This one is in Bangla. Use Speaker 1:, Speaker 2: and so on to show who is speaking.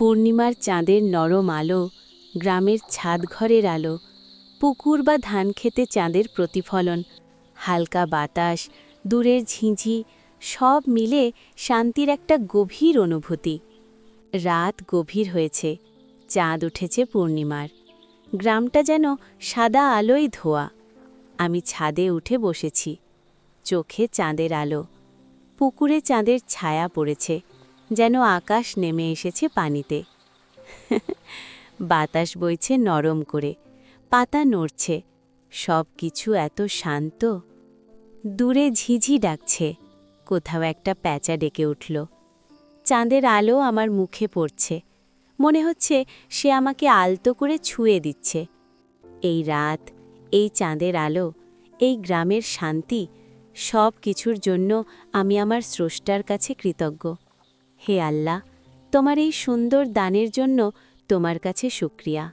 Speaker 1: পূর্ণিমার চাঁদের নরম আলো, গ্রামের ছাদঘরের আলো, পুকুর বা ধান খেতে চাঁদের প্রতিফলন, হালকা বাতাস, দূরের ঝিঁঝি, সব মিলে শান্তির একটা গভীর অনুভূতি। রাত গভীর হয়েছে, চাঁদ উঠেছে পূর্ণিমার। গ্রামটা যেন সাদা আলোয় ধোয়া। আমি ছাদে উঠে বসেছি, চোখে চাঁদের আলো, পুকুরে চাঁদের ছায়া পড়েছে, যেন আকাশ নেমে এসেছে পানিতে। বাতাস বইছে নরম করে, পাতা নড়ছে, সব কিছু এত শান্ত। দূরে ঝিঝি ডাকছে, কোথাও একটা প্যাঁচা ডেকে উঠল। চাঁদের আলো আমার মুখে পড়ছে, মনে হচ্ছে সে আমাকে আলতো করে ছুঁয়ে দিচ্ছে। এই রাত, এই চাঁদের আলো, এই গ্রামের শান্তি, সব কিছুর জন্য আমি আমার স্রষ্টার কাছে কৃতজ্ঞ। হে আল্লাহ, তোমার এই সুন্দর দানের জন্য তোমার কাছে শুকরিয়া।